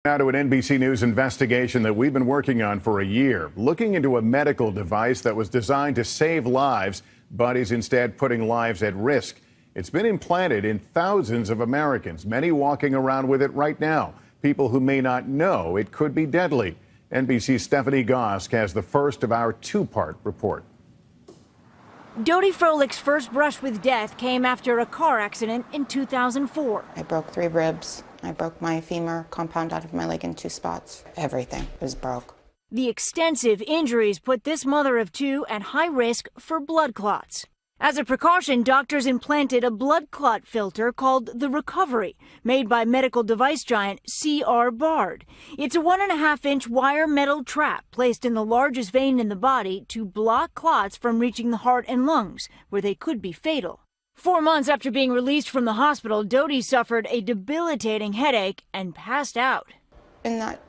Now to an NBC News investigation that we've been working on for a year, looking into a medical device that was designed to save lives, but is instead putting lives at risk. It's been implanted in thousands of Americans, many walking around with it right now, people who may not know it could be deadly. NBC's Stephanie Gosk has the first of our two-part report. Dodi Froehlich's first brush with death came after a car accident in 2004. I broke 3 ribs. I broke my femur compound out of my leg in 2 spots. Everything was broke. The extensive injuries put this mother of 2 at high risk for blood clots. As a precaution, doctors implanted a blood clot filter called the Recovery, made by medical device giant C.R. Bard. It's a 1.5-inch wire metal trap placed in the largest vein in the body to block clots from reaching the heart and lungs, where they could be fatal. 4 months after being released from the hospital, Dodi suffered a debilitating headache and passed out. In that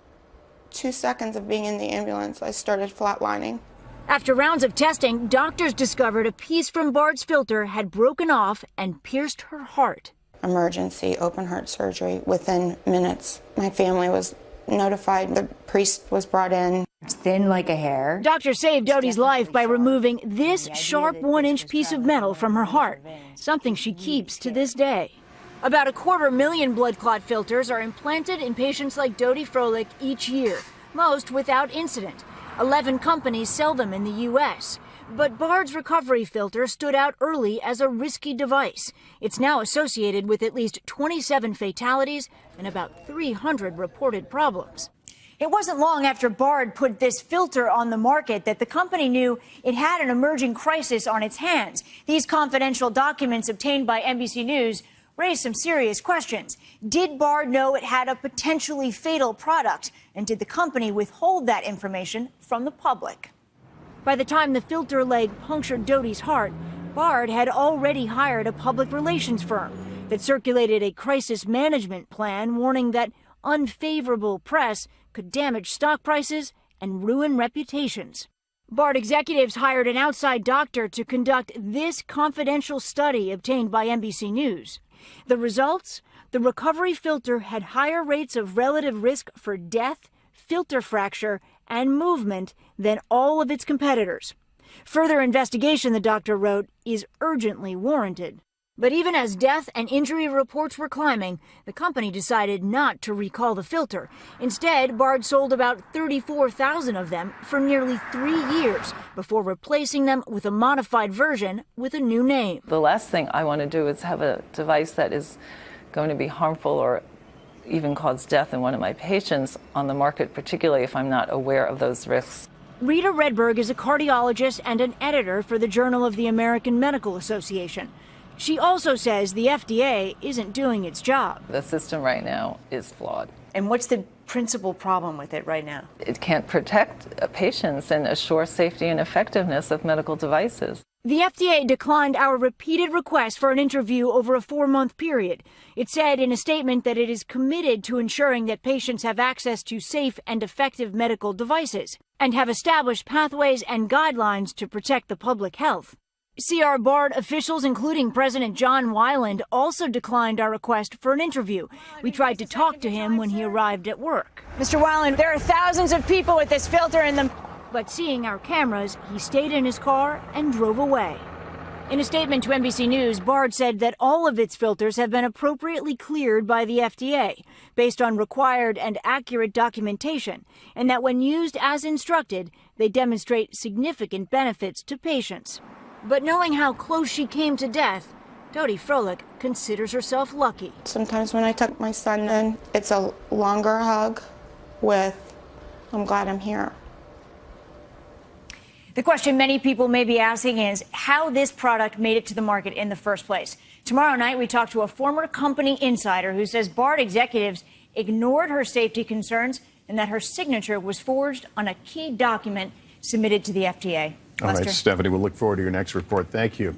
2 seconds of being in the ambulance, I started flatlining. After rounds of testing, doctors discovered a piece from Bard's filter had broken off and pierced her heart. Emergency open heart surgery within minutes. My family was notified. The priest was brought in. It's thin like a hair. Doctors saved Dodi's life by removing this sharp 1-inch piece of metal from her heart, something she keeps to this day. About 250,000 blood clot filters are implanted in patients like Dodi Froehlich each year, most without incident. 11 companies sell them in the U.S. But Bard's recovery filter stood out early as a risky device. It's now associated with at least 27 fatalities and about 300 reported problems. It wasn't long after Bard put this filter on the market that the company knew it had an emerging crisis on its hands. These confidential documents obtained by NBC News raised some serious questions. Did Bard know it had a potentially fatal product? And did the company withhold that information from the public? By the time the filter leg punctured Dodi's heart, Bard had already hired a public relations firm that circulated a crisis management plan warning that unfavorable press could damage stock prices and ruin reputations. Bard executives hired an outside doctor to conduct this confidential study obtained by NBC News. The results? The recovery filter had higher rates of relative risk for death, filter fracture, and movement than all of its competitors. Further investigation, the doctor wrote, is urgently warranted. But even as death and injury reports were climbing, the company decided not to recall the filter. Instead, Bard sold about 34,000 of them for nearly 3 years before replacing them with a modified version with a new name. The last thing I want to do is have a device that is going to be harmful or even cause death in one of my patients on the market, particularly if I'm not aware of those risks. Rita Redberg is a cardiologist and an editor for the Journal of the American Medical Association. She also says the FDA isn't doing its job. The system right now is flawed. And what's the principal problem with it right now? It can't protect patients and assure safety and effectiveness of medical devices. The FDA declined our repeated requests for an interview over a 4-month period. It said in a statement that it is committed to ensuring that patients have access to safe and effective medical devices and have established pathways and guidelines to protect the public health. C.R. Bard officials, including President John Weiland, also declined our request for an interview. We tried to talk to him when he arrived at work. Mr. Weiland, there are thousands of people with this filter in them. But seeing our cameras, he stayed in his car and drove away. In a statement to NBC News, Bard said that all of its filters have been appropriately cleared by the FDA, based on required and accurate documentation, and that when used as instructed, they demonstrate significant benefits to patients. But knowing how close she came to death, Dodi Froehlich considers herself lucky. Sometimes when I tuck my son in, it's a longer hug with, I'm glad I'm here. The question many people may be asking is how this product made it to the market in the first place. Tomorrow night, we talk to a former company insider who says Bard executives ignored her safety concerns and that her signature was forged on a key document submitted to the FDA. All right, Stephanie, we'll look forward to your next report. Thank you.